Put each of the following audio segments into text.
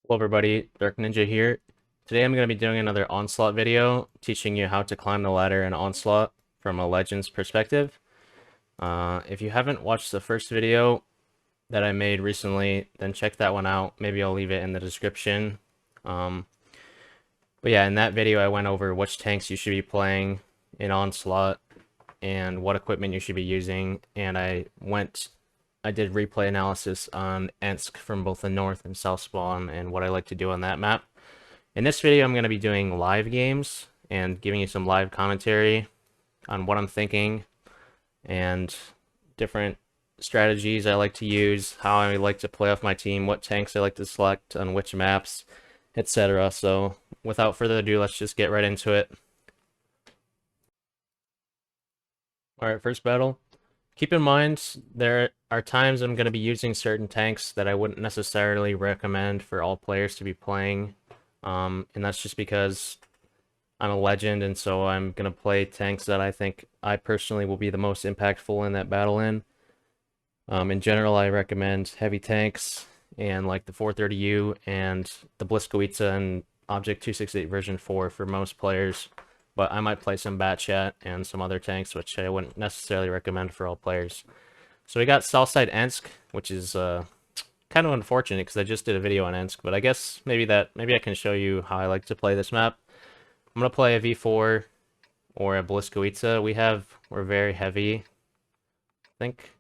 Hello everybody, Dark Ninja here. Today I'm going to be doing another Onslaught video, teaching you how to climb the ladder in Onslaught from a Legends perspective. If you haven't watched the first video that I made recently, then check that one out. Maybe I'll leave it in the description. But yeah, in that video I went over which tanks you should be playing in Onslaught and what equipment you should be using, and I did replay analysis on Ensk from both the north and south spawn and what I like to do on that map. In this video, I'm going to be doing live games and giving you some live commentary on what I'm thinking and different strategies I like to use, how I like to play off my team, what tanks I like to select on which maps, etc. So without further ado, let's just get right into it. Alright, first battle. Keep in mind, there are times I'm going to be using certain tanks that I wouldn't necessarily recommend for all players to be playing. And that's just because I'm a legend, and so I'm going to play tanks that I think I personally will be the most impactful in that battle in. In general, I recommend heavy tanks, and like the 430U and the Bliskowica and Object 268 version 4 for most players. But I might play some Batchat and some other tanks, which I wouldn't necessarily recommend for all players. So we got Southside Ensk, which is kind of unfortunate because I just did a video on Ensk, but I guess maybe I can show you how I like to play this map. I'm gonna play a V4 or a Bliskowica. We're very heavy, I think.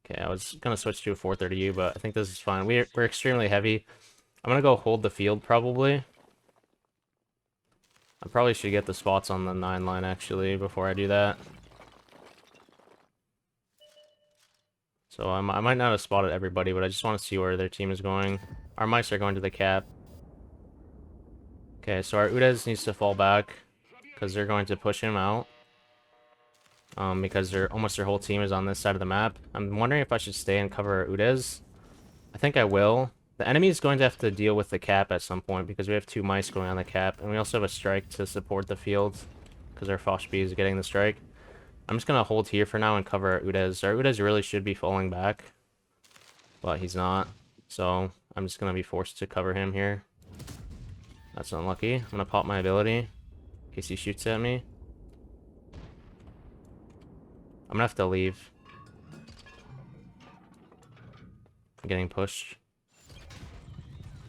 Okay, I was gonna switch to a 430U, but I think this is fine. We're extremely heavy. I'm gonna go hold the field probably. I probably should get the spots on the 9 line actually before I do that. So I might not have spotted everybody, but I just want to see where their team is going. Our mice are going to the cap. Okay, so our Udes needs to fall back because they're going to push him out. Because almost their whole team is on this side of the map. I'm wondering if I should stay and cover our Udes. I think I will. The enemy is going to have to deal with the cap at some point because we have 2 mice going on the cap, and we also have a strike to support the field because our Foshby is getting the strike. I'm just going to hold here for now and cover our Udes. Our Udes really should be falling back, but he's not. So I'm just going to be forced to cover him here. That's unlucky. I'm going to pop my ability in case he shoots at me. I'm going to have to leave. I'm getting pushed.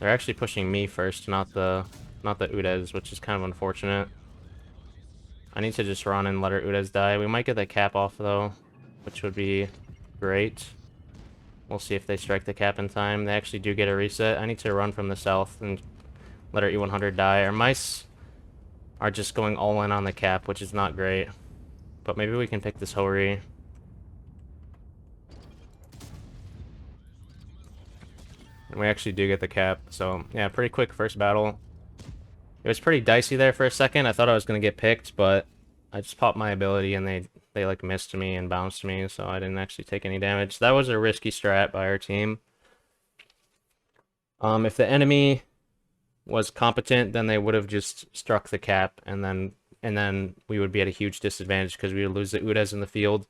They're actually pushing me first, not the Udes, which is kind of unfortunate. I need to just run and let our Udes die. We might get the cap off though, which would be great. We'll see if they strike the cap in time. They actually do get a reset. I need to run from the south and let our E100 die. Our mice are just going all in on the cap, which is not great. But maybe we can pick this Hori. And we actually do get the cap. So yeah, pretty quick first battle. It was pretty dicey there for a second. I thought I was going to get picked, but I just popped my ability and they like missed me and bounced me, so I didn't actually take any damage. That was a risky strat by our team. If the enemy was competent, then they would have just struck the cap, and then we would be at a huge disadvantage because we would lose the Udes in the field,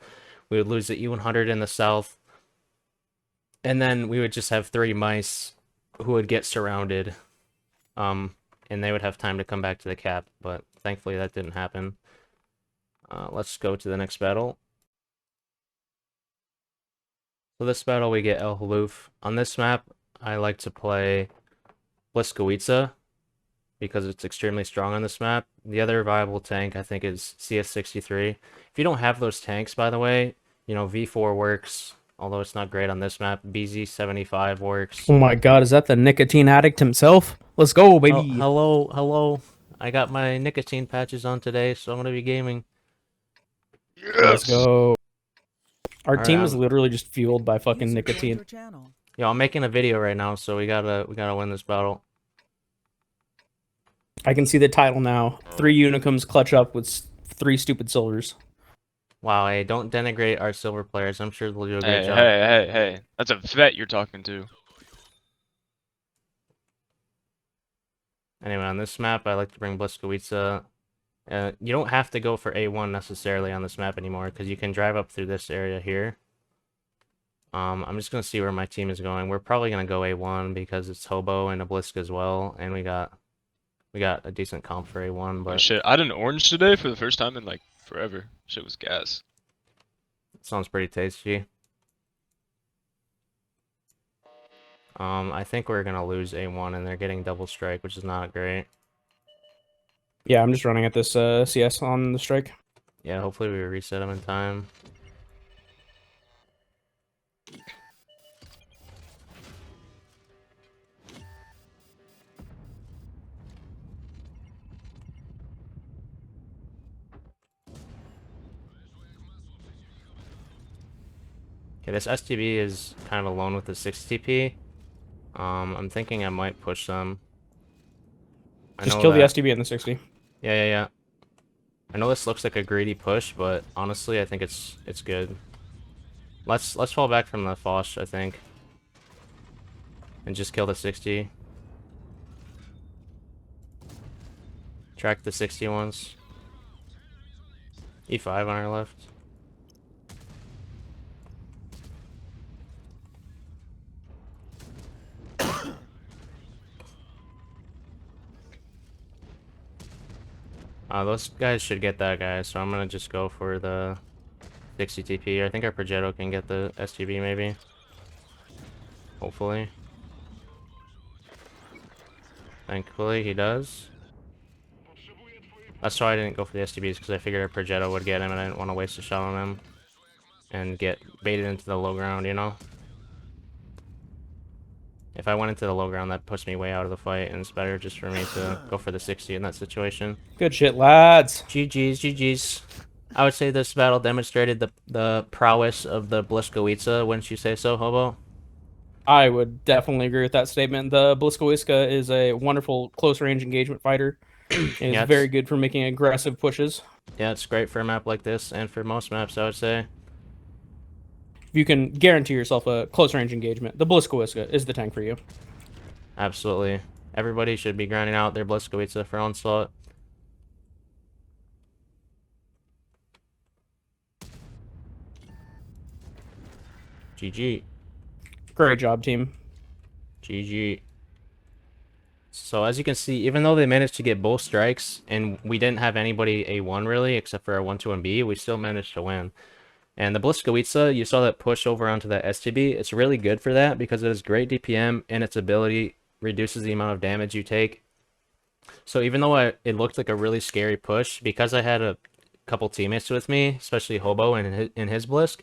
we would lose the E100 in the south, and then we would just have 3 mice who would get surrounded. And they would have time to come back to the cap, but thankfully that didn't happen. Let's go to the next battle. So this battle we get El Halluf. On this map, I like to play Bliskowica because it's extremely strong on this map. The other viable tank I think is CS63. If you don't have those tanks, by the way, you know, V4 works, although it's not great on this map. BZ75 works. Oh my god, is that the nicotine addict himself? Let's go, baby. Oh, hello. I got my nicotine patches on today, so I'm gonna be gaming. Yes. Let's go. Our Alright, team is literally just fueled by fucking nicotine. Yo, I'm making a video right now, so we gotta win this battle. I can see the title now. 3 unicums clutch up with 3 stupid silvers. Wow, hey, don't denigrate our silver players. I'm sure they'll do a great Hey, job. hey. That's a vet you're talking to. Anyway, on this map, I like to bring Bliskowica. You don't have to go for A1 necessarily on this map anymore, because you can drive up through this area here. I'm just gonna see where my team is going. We're probably gonna go A1 because it's Hobo and Obelisk as well, and we got a decent comp for A1, Oh but shit, I had an orange today for the first time in like forever. Shit was gas. it sounds pretty tasty. I think we're gonna lose A1 and they're getting double strike, which is not great. Yeah, I'm just running at this CS on the strike. Yeah, hopefully we reset them in time. Okay, this STB is kind of alone with the 6 TP. I'm thinking I might push them. I Just know kill the that. STB in the 60. Yeah. I know this looks like a greedy push, but honestly, I think it's good. Let's fall back from the Foch, I think, and just kill the 60. Track the 60 ones. E5 on our left. Those guys should get that guy, so I'm gonna just go for the 60 TP. I think our Progetto can get the STB maybe. Hopefully. Thankfully, he does. That's why I didn't go for the STBs, because I figured our Progetto would get him, and I didn't want to waste a shot on him and get baited into the low ground, you know? If I went into the low ground, that puts me way out of the fight, and it's better just for me to go for the 60 in that situation. Good shit, lads. GG's. I would say this battle demonstrated the prowess of the Bliskowica, wouldn't you say so, Hobo? I would definitely agree with that statement. The Bliskowiska is a wonderful close-range engagement fighter. It is Yeah, very good for making aggressive pushes. Yeah, it's great for a map like this, and for most maps, I would say. If you can guarantee yourself a close-range engagement, the Bliskowiska is the tank for you. Absolutely. Everybody should be grinding out their Bliskowica for Onslaught. GG. Great job, team. GG. So as you can see, even though they managed to get both strikes, and we didn't have anybody A1 really, except for our 1, 2, and B, we still managed to win. And the Bliskowica, you saw that push over onto that STB. It's really good for that because it has great DPM, and its ability reduces the amount of damage you take. So even though it looked like a really scary push, because I had a couple teammates with me, especially Hobo and his Blisk,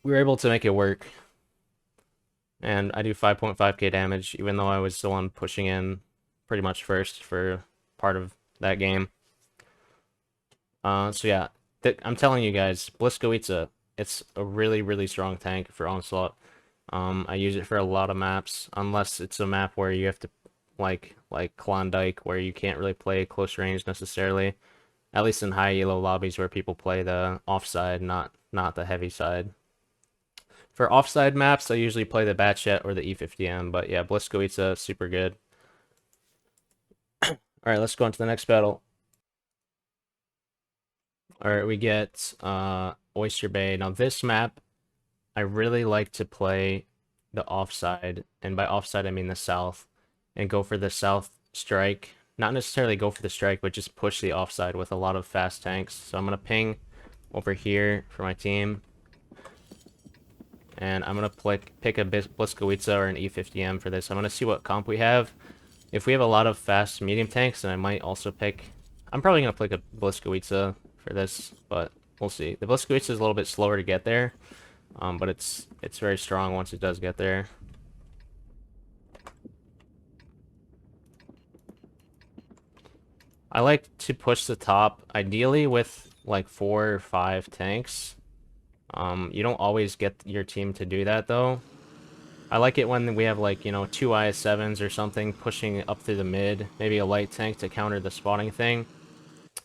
we were able to make it work. And I do 5.5k damage, even though I was the one pushing in pretty much first for part of that game. So yeah, I'm telling you guys, Bliskowica, it's a really, really strong tank for Onslaught. I use it for a lot of maps, unless it's a map where you have to, like Klondike, where you can't really play close range necessarily. At least in high elo lobbies where people play the offside, not the heavy side. For offside maps, I usually play the Batchet or the E50M, but yeah, Bliskowica, super good. Alright, let's go on to the next battle. Alright, we get Oyster Bay. Now this map, I really like to play the offside, and by offside I mean the south, and go for the south strike. Not necessarily go for the strike, but just push the offside with a lot of fast tanks. So I'm going to ping over here for my team. And I'm going to pick a Bliskowica or an E50M for this. I'm going to see what comp we have. If we have a lot of fast medium tanks, then I might also pick... I'm probably going to pick a Bliskowica for this, but we'll see. The Bliskowica is a little bit slower to get there, but it's very strong once it does get there. I like to push the top, ideally with like 4 or 5 tanks. You don't always get your team to do that though. I like it when we have like, you know, 2 IS-7s or something pushing up through the mid, maybe a light tank to counter the spotting thing.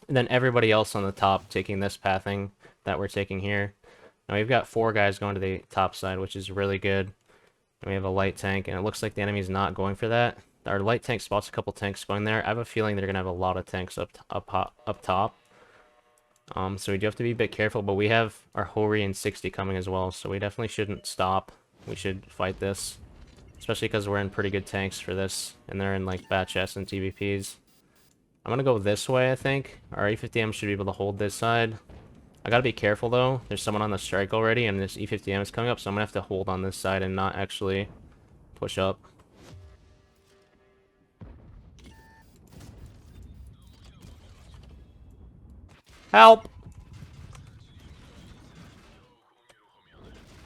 And then everybody else on the top taking this pathing that we're taking here. Now we've got 4 guys going to the top side, which is really good. And we have a light tank, and it looks like the enemy's not going for that. Our light tank spots a couple tanks going there. I have a feeling they're going to have a lot of tanks up top. So we do have to be a bit careful, but we have our Hori and 60 coming as well, so we definitely shouldn't stop. We should fight this. Especially because we're in pretty good tanks for this, and they're in like bad chests and TVPs. I'm gonna go this way, I think. Our E50M should be able to hold this side. I gotta be careful though. There's someone on the strike already, and this E50M is coming up, so I'm gonna have to hold on this side and not actually push up. Help!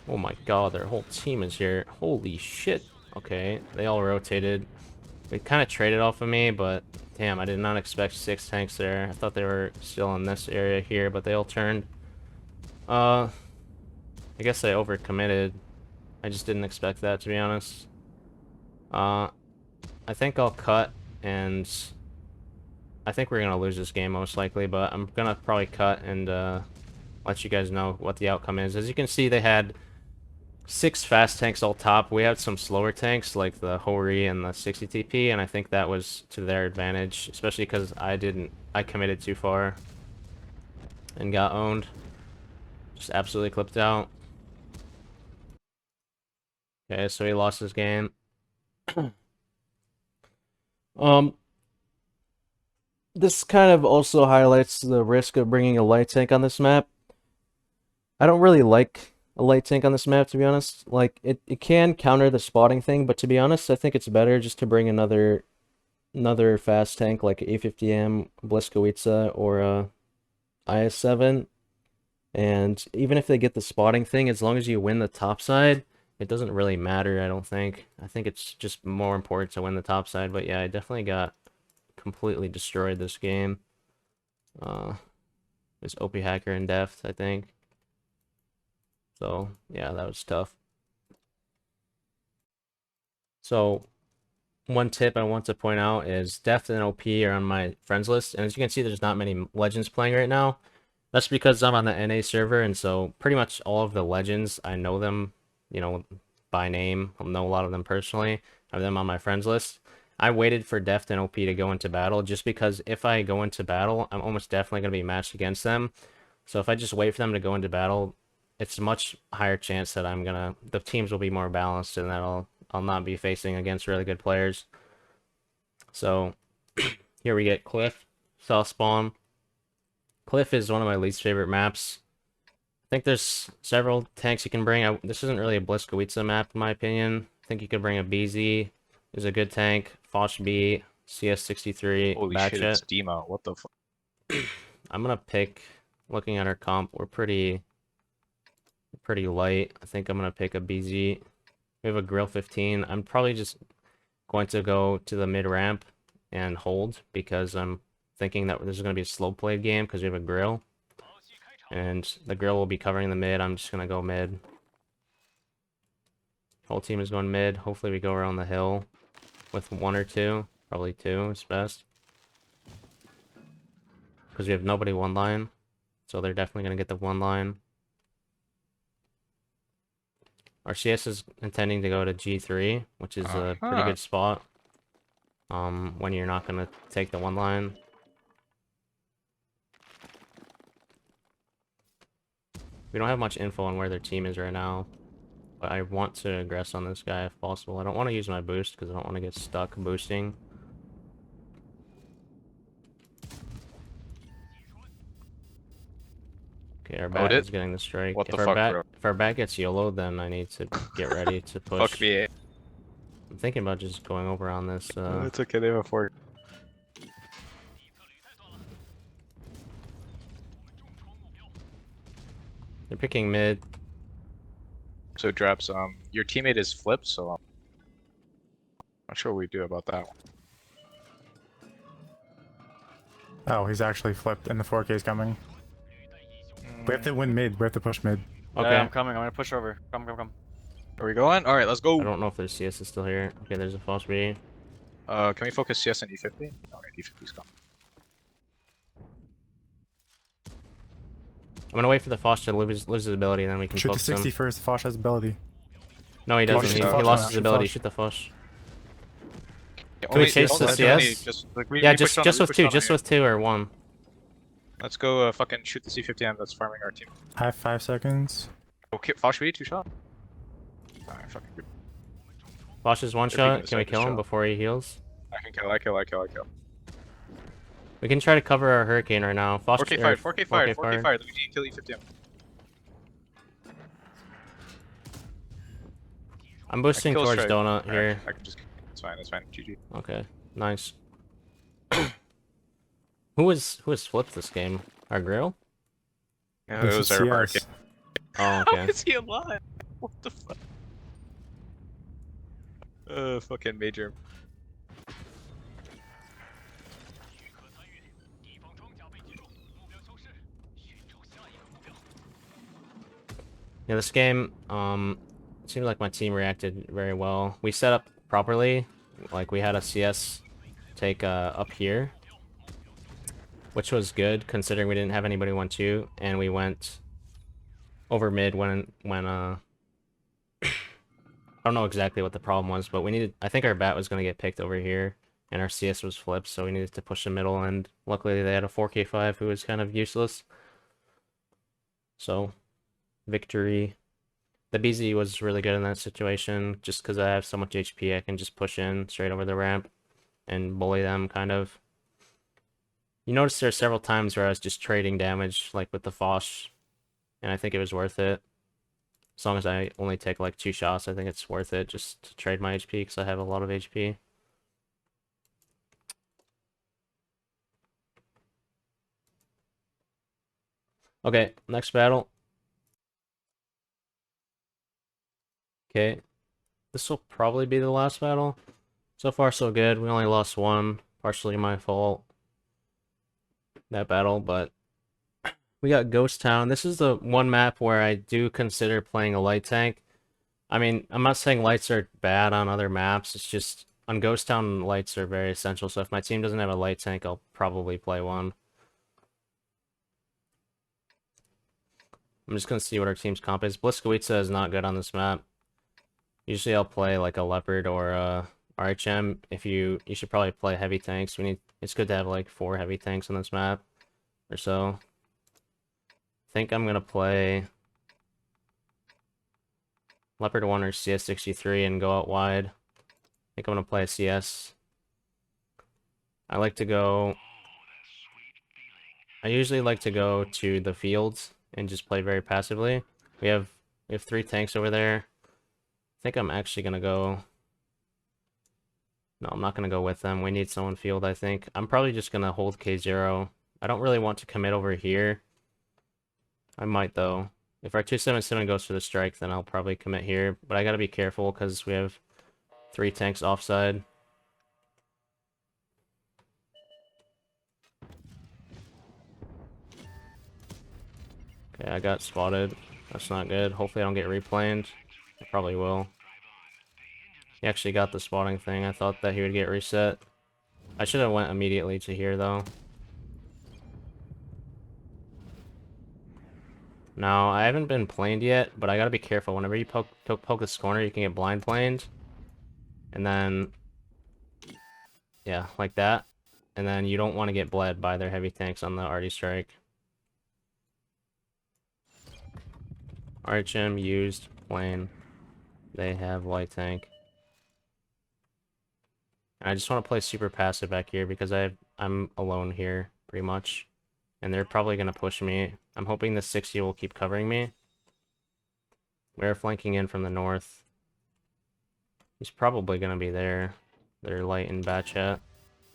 Oh my god, their whole team is here. Holy shit. Okay, they all rotated. They kind of traded off of me, but damn, I did not expect 6 tanks there. I thought they were still in this area here, but they all turned. I guess I overcommitted. I just didn't expect that, to be honest. I think I'll cut, and I think we're gonna lose this game most likely, but I'm gonna probably cut and let you guys know what the outcome is. As you can see, they had 6 fast tanks all top. We had some slower tanks like the Hori and the 60 TP, and I think that was to their advantage, especially because I committed too far and got owned. Just absolutely clipped out. Okay, so he lost his game. This kind of also highlights the risk of bringing a light tank on this map. I don't really like a light tank on this map, to be honest. Like, it can counter the spotting thing, but to be honest, I think it's better just to bring another fast tank like A50M, Bliskowica, or IS-7. And even if they get the spotting thing, as long as you win the top side, it doesn't really matter, I don't think. I think it's just more important to win the top side, but yeah, I definitely got completely destroyed this game. This OP hacker in depth, I think. So, yeah, that was tough. So, one tip I want to point out is Deft and OP are on my friends list, and as you can see, there's not many legends playing right now. That's because I'm on the NA server, and so pretty much all of the legends, I know them, you know, by name. I know a lot of them personally. I have them on my friends list. I waited for Deft and OP to go into battle, just because if I go into battle, I'm almost definitely going to be matched against them. So if I just wait for them to go into battle, it's a much higher chance that the teams will be more balanced, and that I'll not be facing against really good players. So here we get Cliff, South Spawn. Cliff is one of my least favorite maps. I think there's several tanks you can bring. This isn't really a Bliskowica map, in my opinion. I think you could bring a BZ, is a good tank. Foch B, CS63, Holy shit, Batchet. it's Demo. What the fuck? I'm gonna pick, looking at our comp, we're pretty light. I think I'm gonna pick a BZ. We have a Grill 15. I'm probably just going to go to the mid ramp and hold, because I'm thinking that this is going to be a slow played game because we have a Grill. And the Grill will be covering the mid. I'm just going to go mid. Whole team is going mid. Hopefully we go around the hill with 1 or 2. Probably 2 is best. Because we have nobody 1 line. So they're definitely going to get the 1 line. Our CS is intending to go to G3, which is a pretty good spot. When you're not going to take the 1 line. We don't have much info on where their team is right now, but I want to aggress on this guy if possible. I don't want to use my boost because I don't want to get stuck boosting. Okay, our bat is getting the strike. What the fuck, bro? If our bat gets YOLO, then I need to get ready to push. Fuck me. I'm thinking about just going over on this. It's okay, they have a fork. They're picking mid. So Draps, your teammate is flipped, so I'm not sure what we do about that one. Oh, he's actually flipped and the 4K is coming. We have to win mid. We have to push mid. Okay. Yeah, I'm coming. I'm gonna push over. Come. Are we going? Alright, let's go. I don't know if their CS is still here. Okay, there's a false B. Can we focus CS on E50? Alright, E50's coming. I'm gonna wait for the Foch to lose his ability, and then we can Shoot the focus 60 him. first. Foch has ability. No, he doesn't. Foch, He Foch, lost his shoot ability. Foch. Shoot the Foch. Yeah, Can we chase the CS? Just, like, Yeah, we just pushed on with it, 2, we pushed just on with 2 or 1. Let's go fucking shoot the C50M that's farming our team. I have 5 seconds. Okay, Fosh, we 2 shot. Alright, fucking good. Bosch is one They're peeking shot. this Can we side, this kill him shot. before he heals? I can kill, I kill. We can try to cover our hurricane right now. Foster, 4K fired, 4K fired, 4K fired. fired. We need to kill E50M. I'm boosting kill towards strike. Donut Alright, here. I can just. It's fine. GG. Okay, nice. Who was flipped this game? Our grill? Yeah, it This was is our CS. hurricane. Oh, How okay. is he alive? What the fuck? Fucking major. Yeah, this game, it seemed like my team reacted very well. We set up properly, like we had a CS take up here, which was good considering we didn't have anybody 1-2, and we went over mid when I don't know exactly what the problem was, but we needed, I think our bat was going to get picked over here, and our CS was flipped, so we needed to push the middle, and luckily they had a 4K5 who was kind of useless. So, victory. The BZ was really good in that situation, just because I have so much HP, I can just push in straight over the ramp and bully them, kind of. You notice there are several times where I was just trading damage, like with the Foch, and I think it was worth it. As long as I only take like 2 shots, I think it's worth it just to trade my HP, because I have a lot of HP. Okay, next battle. Okay, this will probably be the last battle. So far, so good. We only lost one, partially my fault, that battle, but we got Ghost Town. This is the one map where I do consider playing a light tank. I mean, I'm not saying lights are bad on other maps, it's just on Ghost Town, lights are very essential, so if my team doesn't have a light tank, I'll probably play one. I'm just gonna see what our team's comp is. Bliskowica is not good on this map. Usually I'll play like a Leopard or a RHM. If you should probably play heavy tanks. It's good to have like 4 heavy tanks on this map or so. I think I'm gonna play Leopard 1 or CS63 and go out wide. I think I'm gonna play a CS. I usually like to go to the fields and just play very passively. We have 3 tanks over there. I think I'm actually gonna go. No, I'm not gonna go with them. We need someone field, I think. I'm probably just gonna hold K0. I don't really want to commit over here. I might though. If our 277 goes for the strike, then I'll probably commit here. But I gotta be careful because we have 3 tanks offside. Okay, I got spotted. That's not good. Hopefully I don't get replaned. I probably will. He actually got the spotting thing. I thought that he would get reset. I should have went immediately to here though. No, I haven't been planed yet, but I gotta be careful. Whenever you poke this corner, you can get blind planed. And then, yeah, like that. And then you don't want to get bled by their heavy tanks on the arty strike. RHM used plane. They have light tank. I just want to play super passive back here because I'm alone here pretty much, and they're probably gonna push me. I'm hoping the 60 will keep covering me. We're flanking in from the north. He's probably gonna be there. They're light in bat chat.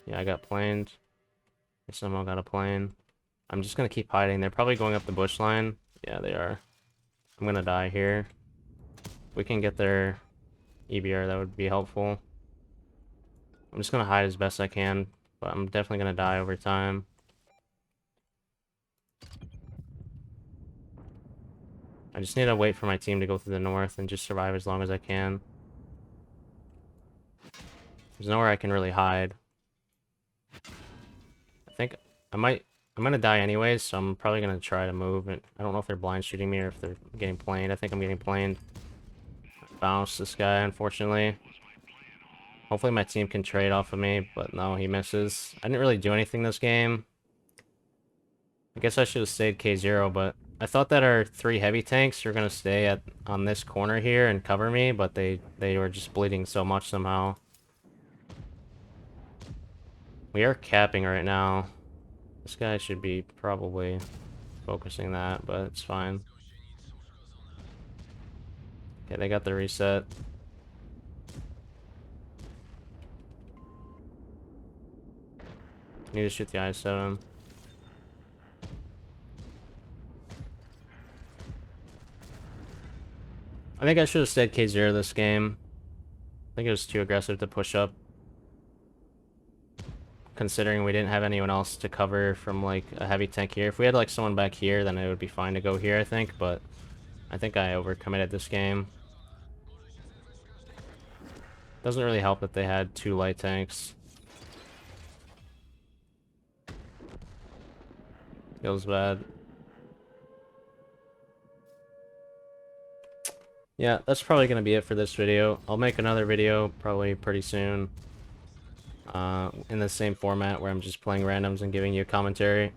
Yeah, I got planed. I somehow got a plane. I'm just gonna keep hiding. They're probably going up the bush line. Yeah, they are. I'm gonna die here. We can get their EBR, that would be helpful. I'm just gonna hide as best I can, but I'm definitely gonna die over time. I just need to wait for my team to go through the north and just survive as long as I can. There's nowhere I can really hide. I think I'm gonna die anyways, so I'm probably gonna try to move. And I don't know if they're blind shooting me or if they're getting planed. I think I'm getting planed. Bounce this guy, unfortunately. Hopefully my team can trade off of me, but no, he misses. I didn't really do anything this game. I guess I should have stayed K0, but I thought that our 3 heavy tanks were gonna stay on this corner here and cover me, but they were just bleeding so much somehow. We are capping right now. This guy should be probably focusing that, but it's fine. Okay, they got the reset. Need to shoot the I-7. I think I should have stayed K0 this game. I think it was too aggressive to push up. Considering we didn't have anyone else to cover from like a heavy tank here. If we had like someone back here, then it would be fine to go here, I think, but I think I overcommitted this game. Doesn't really help that they had 2 light tanks. Feels bad. Yeah, that's probably going to be it for this video. I'll make another video probably pretty soon. In the same format where I'm just playing randoms and giving you a commentary.